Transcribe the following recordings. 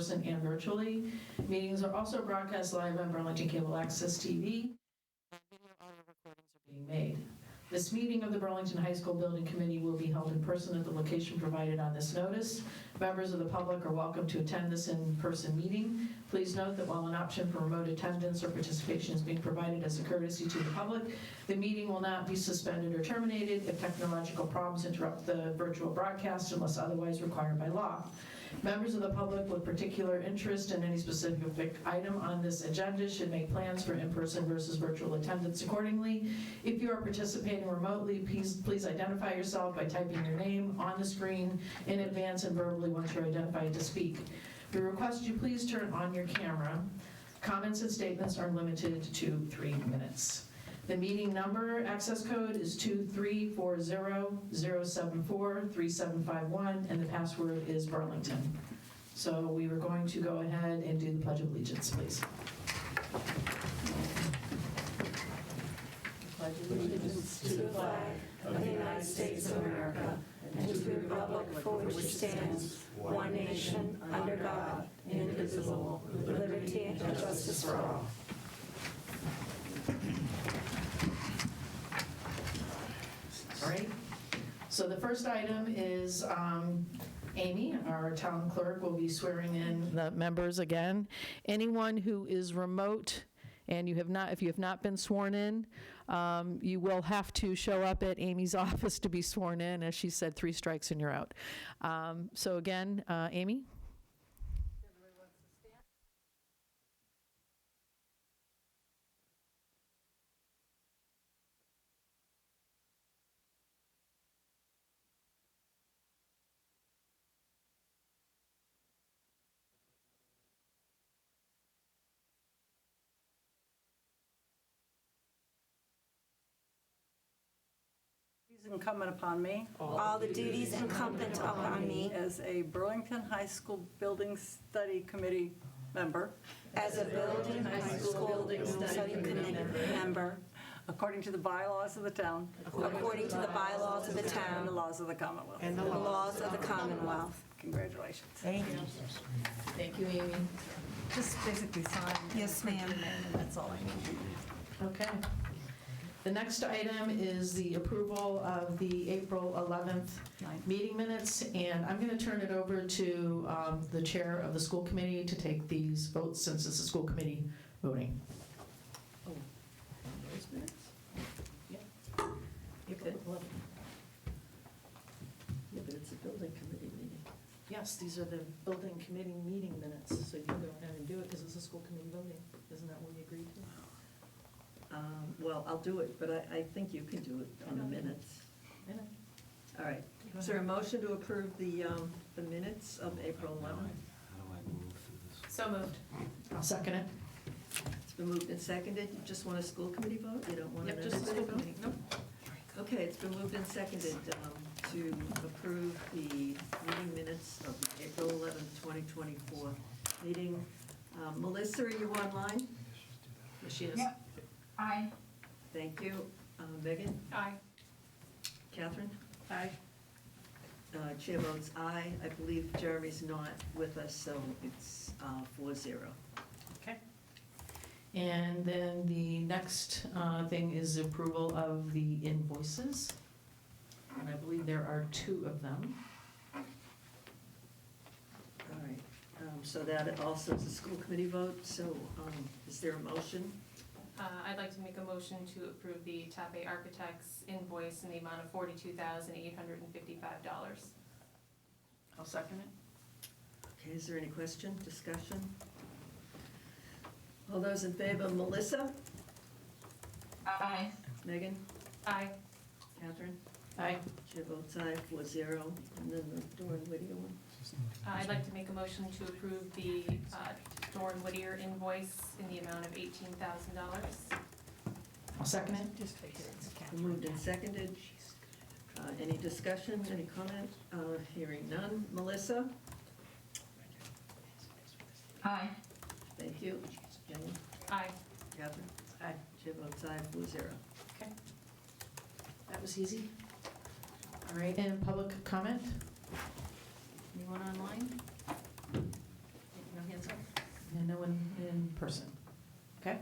person and virtually. Meetings are also broadcast live on Burlington Cable Access TV. And video audio recordings are being made. This meeting of the Burlington High School Building Committee will be held in person at the location provided on this notice. Members of the public are welcome to attend this in-person meeting. Please note that while an option for remote attendance or participation is being provided as a courtesy to the public, the meeting will not be suspended or terminated if technological problems interrupt the virtual broadcast unless otherwise required by law. Members of the public with particular interest in any specific item on this agenda should make plans for in-person versus virtual attendance accordingly. If you are participating remotely, please identify yourself by typing your name on the screen in advance and verbally once you're identified to speak. We request you please turn on your camera. Comments and statements are limited to 3 minutes. The meeting number access code is 23400743751, and the password is Burlington. So we were going to go ahead and do the Pledge of Allegiance, please. Pledge allegiance to the flag of the United States of America and to the republic for which it stands, one nation, under God, indivisible, with liberty and justice for all. All right. So the first item is Amy, our town clerk, will be swearing in the members again. Anyone who is remote and if you have not been sworn in, you will have to show up at Amy's office to be sworn in. As she said, 3 strikes and you're out. So again, Amy. Incumbent upon me. All the duties incumbent upon me As a Burlington High School Building Study Committee member. as a Burlington High School Building Study Committee member, According to the bylaws of the town. according to the bylaws of the And the town laws of the Commonwealth. and the laws of the Commonwealth. Congratulations. Thank you. Thank you, Amy. Just basically sign. Yes, ma'am. And that's all I need. Okay. The next item is the approval of the April 11th meeting minutes, and I'm going to turn it over to the chair of the school committee to take these votes since it's a school committee voting. Oh, those minutes? Yep. Okay. Yeah, but it's a building committee meeting. Yes, these are the building committee meeting minutes, so you can go ahead and do it because it's a school committee voting. Isn't that what we agreed to? Well, I'll do it, but I think you can do it on the minutes. I know. All right. Is there a motion to approve the minutes of April 11th? How do I move through this? So moved. I'll second it. It's been moved and seconded. You just want a school committee vote? You don't want an Yep, just a everybody school vote? committee. Nope. Okay, it's been moved and seconded to approve the meeting minutes of the April 11th, 2024 meeting. Melissa, are you online? Yes, she is. Yep. Aye. Thank you. Megan? Aye. Catherine? Aye. Chair votes aye. I believe Jeremy's not with us, so it's 4-0. Okay. And then the next thing is approval of the invoices. And I believe there are 2 of them. All right. So that also is a school committee vote. So is there a motion? I'd like to make a motion to approve the Tape Architects invoice in the amount of $42,855. I'll second it. Okay, is there any question, discussion? All those in favor, Melissa? Aye. Megan? Aye. Catherine? Aye. Chair votes aye, 4-0. And then the Doran Whittier one? I'd like to make a motion to approve the Doran Whittier invoice in the amount of $18,000. I'll second it. Moved and seconded. Any discussion, any comment? Hearing none. Melissa? Aye. Thank you. Megan? Aye. Catherine? Aye. Chair votes aye, 4-0. Okay. That was easy. All right, and public comment? Anyone online? know in person. Okay?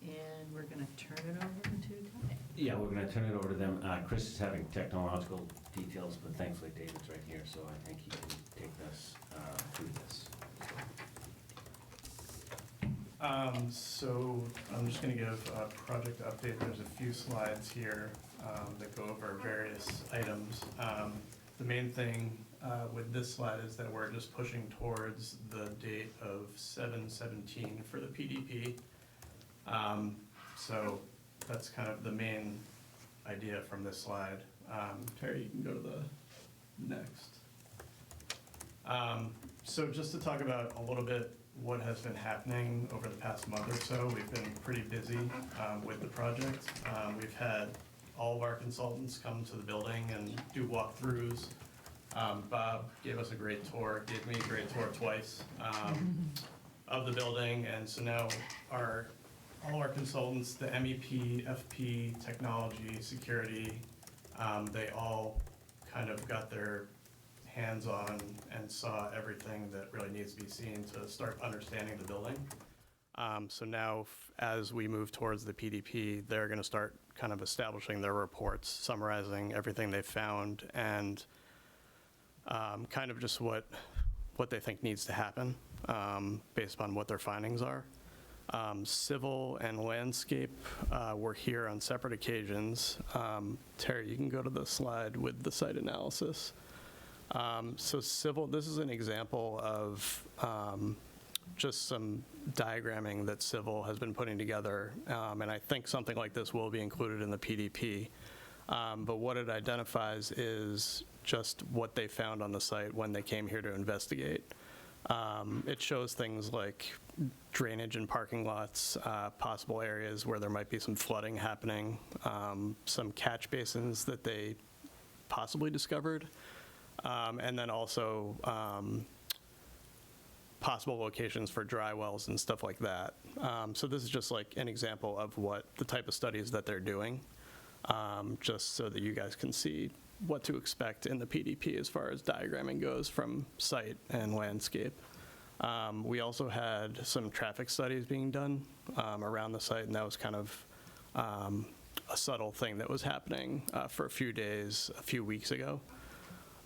And we're going to turn it over to Tom. Yeah, we're gonna turn it over to them. Chris is having technological details, but thankfully David's right here, so I think he can take us through this. So I'm just going to give a project update. There's a few slides here that go over various items. The main thing with this slide is that we're just pushing towards the date of 7/17 for the PDP. So that's kind of the main idea from this slide. Terry, you can go to the next. So just to talk about a little bit what has been happening over the past month or so, we've been pretty busy with the project. We've had all of our consultants come to the building and do walkthroughs. Bob gave us a great tour, gave me a great tour twice of the building, and so now all our consultants, the MEP, FP, technology, security, they all kind of got their hands on and saw everything that really needs to be seen to start understanding the building. So now, as we move towards the PDP, they're going to start kind of establishing their reports, summarizing everything they've found, and kind of just what they think needs to happen based upon what their findings are. Civil and landscape were here on separate occasions. Terry, you can go to the slide with the site analysis. So civil, this is an example of just some diagramming that Civil has been putting together, and I think something like this will be included in the PDP. But what it identifies is just what they found on the site when they came here to investigate. It shows things like drainage in parking lots, possible areas where there might be some flooding happening, some catch basins that they possibly discovered, and then also possible locations for dry wells and stuff like that. So this is just like an example of what the type of studies that they're doing, just so that you guys can see what to expect in the PDP as far as diagramming goes from site and landscape. We also had some traffic studies being done around the site, and that was kind of a subtle thing that was happening for a few days, a few weeks ago.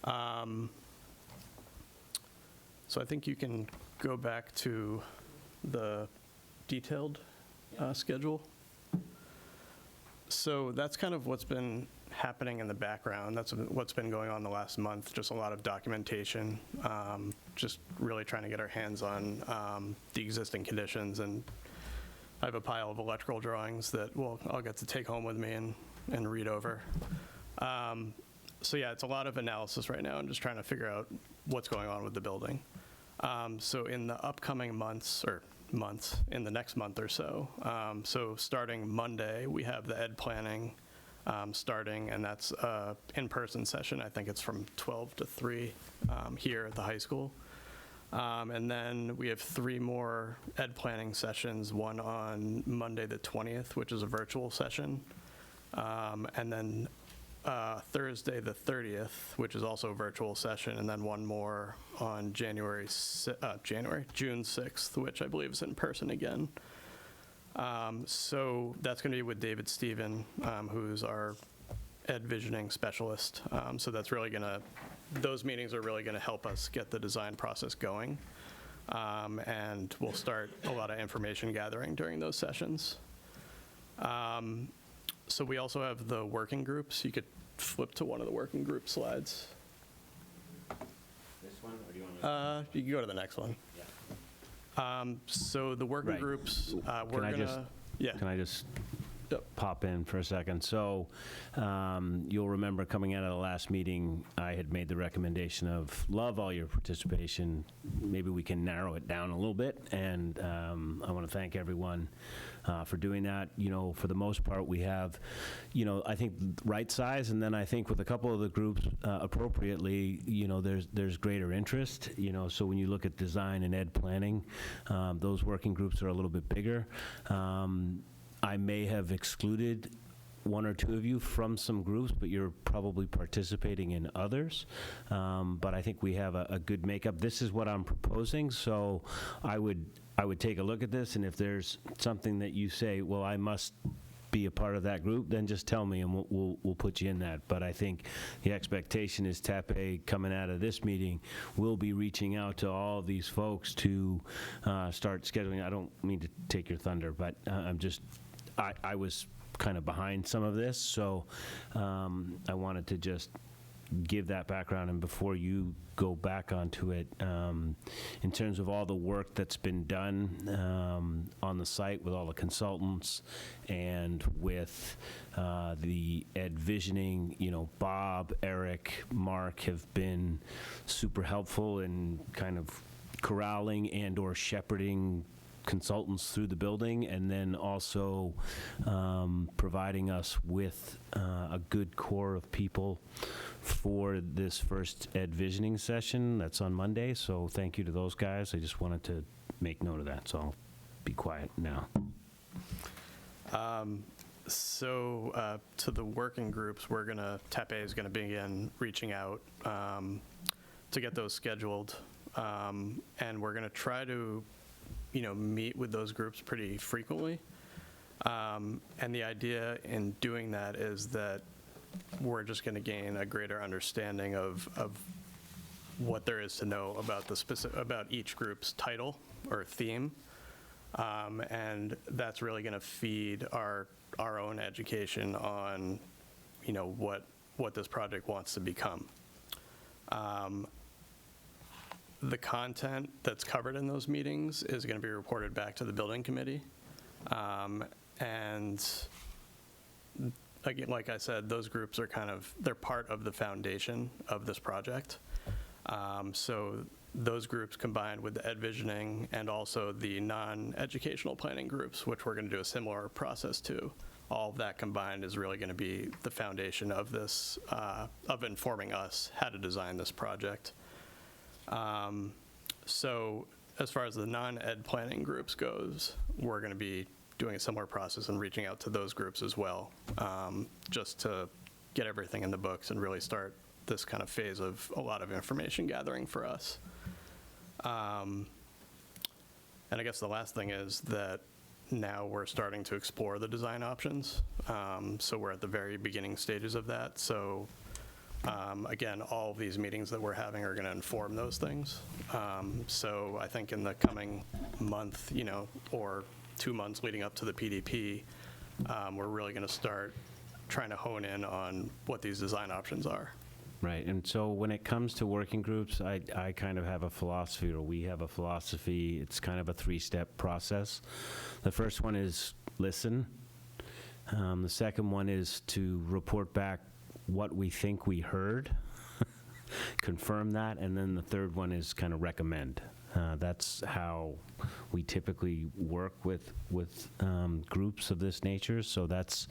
So I think you can go back to the detailed schedule. So that's kind of what's been happening in the background. That's what's been going on the last month, just a lot of documentation, just really trying to get our hands on the existing conditions. And I have a pile of electrical drawings that I'll get to take home with me and read over. So yeah, it's a lot of analysis right now and just trying to figure out what's going on with the building. So in the upcoming months, in the next month or so, so starting Monday, we have the ed planning starting, and that's an in-person session. I think it's from 12 to 3 here at the high school. And then we have 3 more ed planning sessions, one on Monday the 20th, which is a virtual session, and then Thursday the 30th, which is also a virtual session, and then one more on June 6th, which I believe is in person again. So that's going to be with David Stephen, who's our ed visioning specialist. So that's really those meetings are really going to help us get the design process going. And we'll start a lot of information gathering during those sessions. So we also have the working groups. You could flip to one of the working group slides. This one, or do you want to? You can go to the next one. Yeah. So the working Right. groups, we're Can I just- gonna, yeah. Can I just Yep. pop in for a second? So you'll remember coming out of the last meeting, I had made the recommendation of love all your participation. Maybe we can narrow it down a little bit, and I want to thank everyone for doing that. You know, for the most part, we have, I think right size, and then I think with a couple of the groups appropriately, there's greater interest. So when you look at design and ed planning, those working groups are a little bit bigger. I may have excluded one or two of you from some groups, but you're probably participating in others. But I think we have a good makeup. This is what I'm proposing, so I would take a look at this, and if there's something that you say, well, I must be a part of that group, then just tell me and we'll put you in that. But I think the expectation is TAPE coming out of this meeting will be reaching out to all of these folks to start scheduling. I don't mean to take your thunder, but I was kind of behind some of this, so I wanted to just give that background. And before you go back onto it, in terms of all the work that's been done on the site with all the consultants and with the Ed Visioning, Bob, Eric, Mark have been super helpful in kind of corralling and or shepherding consultants through the building, and then also providing us with a good core of people for this first Ed Visioning session that's on Monday. So thank you to those guys. I just wanted to make note of that, so I'll be quiet now. So to the working groups, TAPE is gonna begin reaching out to get those scheduled, and we're gonna try to meet with those groups pretty frequently. And the idea in doing that is that we're just going to gain a greater understanding of what there is to know about about each group's title or theme. And that's really going to feed our own education on, what this project wants to become. The content that's covered in those meetings is going to be reported back to the building committee. And again, like I said, those groups are they're part of the foundation of this project. So those groups combined with the Ed Visioning and also the non-educational planning groups, which we're going to do a similar process to, all of that combined is really going to be the foundation of this, of informing us how to design this project. So as far as the non-ed planning groups goes, we're going to be doing a similar process and reaching out to those groups as well, just to get everything in the books and really start this kind of phase of a lot of information gathering for us. And I guess the last thing is that now we're starting to explore the design options. So we're at the very beginning stages of that. So again, all of these meetings that we're having are going to inform those things. So I think in the coming month, or 2 months leading up to the PDP, we're really going to start trying to hone in on what these design options are. Right, and so when it comes to working groups, I kind of have a philosophy, or we have a philosophy. It's kind of a 3-step process. The first one is listen. The second one is to report back what we think we heard, confirm that, and then the third one is kind of recommend. That's how we typically work with groups of this nature, so that's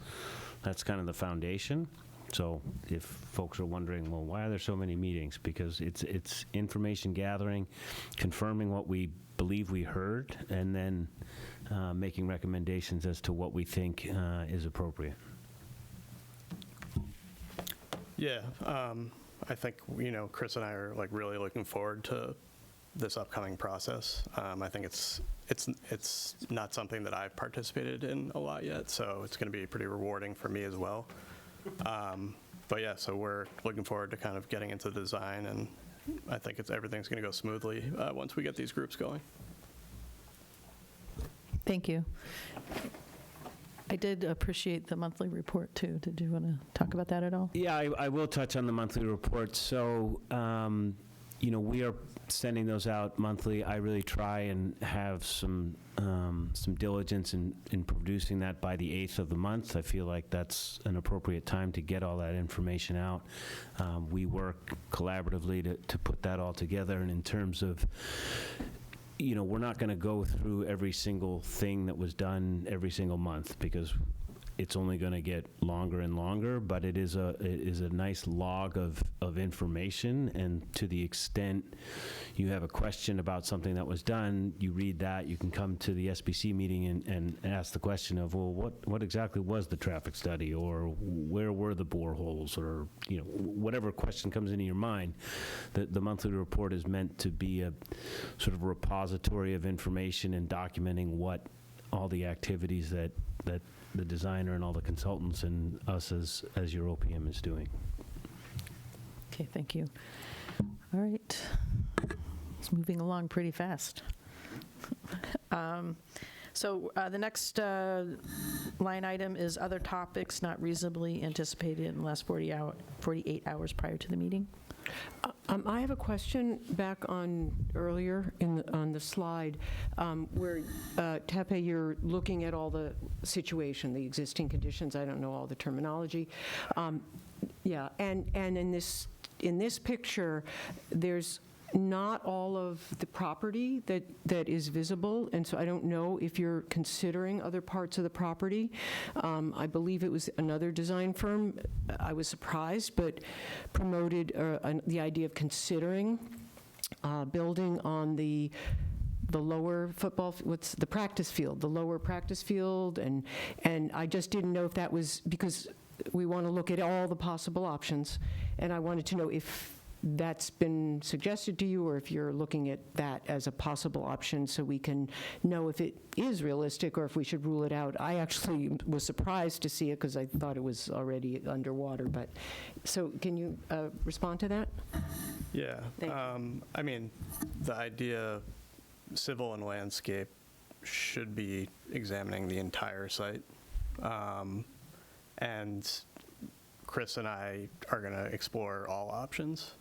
kind of the foundation. So if folks are wondering, well, why are there so many meetings? Because it's information gathering, confirming what we believe we heard, and then making recommendations as to what we think is appropriate. Yeah, I think, Chris and I are really looking forward to this upcoming process. I think it's not something that I've participated in a lot yet, so it's going to be pretty rewarding for me as well. But yeah, so we're looking forward to kind of getting into the design, and I think everything's going to go smoothly once we get these groups going. Thank you. I did appreciate the monthly report, too. Did you want to talk about that at all? Yeah, I will touch on the monthly report. So, we are sending those out monthly. I really try and have some diligence in producing that by the 8th of the month. I feel like that's an appropriate time to get all that information out. We work collaboratively to put that all together, and in terms of we're not going to go through every single thing that was done every single month, because it's only going to get longer and longer, but it is a nice log of information, and to the extent you have a question about something that was done, you read that, you can come to the SBC meeting and ask the question of, well, what exactly was the traffic study, or where were the boreholes, or, you know, whatever question comes into your mind. The monthly report is meant to be a sort of repository of information and documenting what all the activities that the designer and all the consultants and us as your OPM is doing. Okay, thank you. All right. It's moving along pretty fast. So the next line item is other topics not reasonably anticipated in the last 48 hours prior to the meeting. I have a question back on earlier on the slide where, Tepe, you're looking at all the situation, the existing conditions. I don't know all the terminology. Yeah, and in this picture, there's not all of the property that is visible, and so I don't know if you're considering other parts of the property. I believe it was another design firm, I was surprised, but promoted the idea of considering building on the lower football, what's the practice field, the lower practice field, and I just didn't know if that was, because we want to look at all the possible options, and I wanted to know if that's been suggested to you, or if you're looking at that as a possible option so we can know if it is realistic or if we should rule it out. I actually was surprised to see it because I thought it was already underwater, but, so can you respond to that? Yeah. Thank I mean, the idea, civil and landscape should be examining the entire site. And Chris and I are going to explore all options.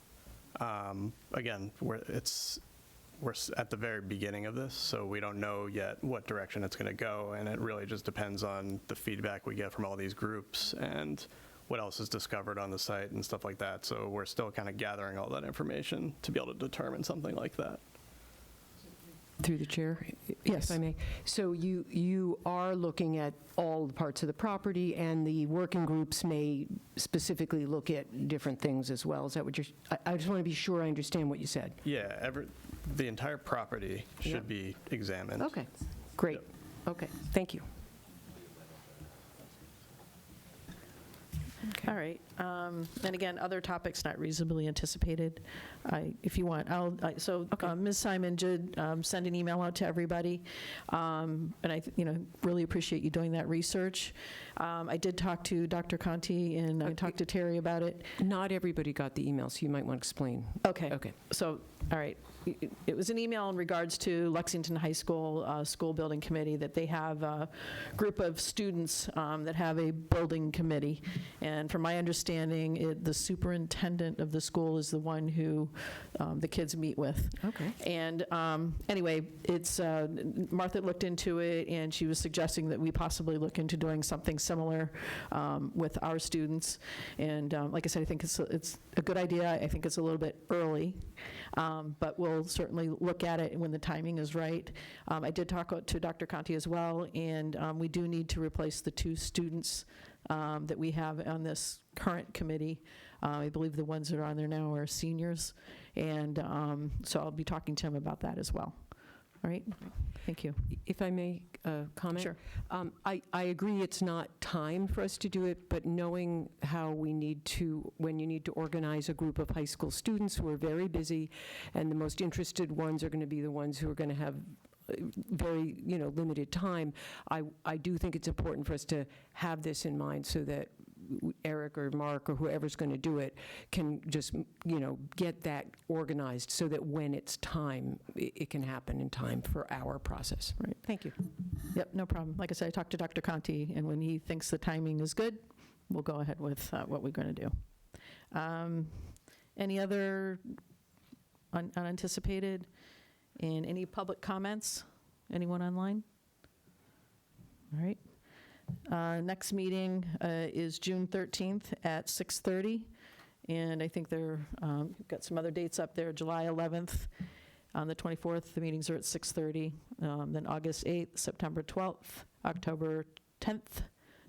Again, we're at the very beginning of this, so we don't know yet what direction it's going to go, and it really just depends on the feedback we get from all these groups and what else is discovered on the site and stuff like that. So we're still kind of gathering all that information to be able to determine something like that. Through the chair? Yes. If I may. So you are looking at all the parts of the property, and the working groups may specifically look at different things as well. Is that what you're, I just want to be sure I understand what you said. Yeah, the entire property should Yep. be examined. Okay, great. Okay, thank you. All right. And again, other topics not reasonably anticipated. If you want, so Ms. Simon did send an email out to everybody, and I, really appreciate you doing that research. I did talk to Dr. Conti, and I talked to Terry about it. Not everybody got the email, so you might want to explain. Okay. Okay. So, all right. It was an email in regards to Lexington High School School Building Committee, that they have a group of students that have a building committee. And from my understanding, the superintendent of the school is the one who the kids meet with. Okay. And anyway, it's Martha looked into it, and she was suggesting that we possibly look into doing something similar with our students. And like I said, I think it's a good idea. I think it's a little bit early, but we'll certainly look at it when the timing is right. I did talk to Dr. Conti as well, and we do need to replace the 2 students that we have on this current committee. I believe the ones that are on there now are seniors, and so I'll be talking to him about that as well. All right, thank you. If I may comment? Sure. I agree it's not time for us to do it, but knowing how we need to, when you need to organize a group of high school students who are very busy, and the most interested ones are going to be the ones who are going to have very, limited time, I do think it's important for us to have this in mind so that Eric or Mark or whoever's going to do it can just, get that organized so that when it's time, it can happen in time for our process. Right. Thank you. Yep, no problem. Like I said, I talked to Dr. Conti, and when he thinks the timing is good, we'll go ahead with what we're going to do. Any other unanticipated, and any public comments? Anyone online? All right. Next meeting is June 13th at 6:30, and I think they've got some other dates up there. July 11th, on the 24th, the meetings are at 6:30. Then August 8th, September 12th, October 10th,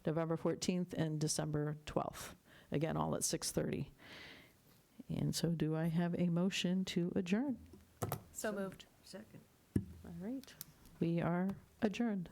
November 14th and December 12th. Again, all at 6:30. And so do I have a motion to adjourn? So moved. Second. All right, we are adjourned.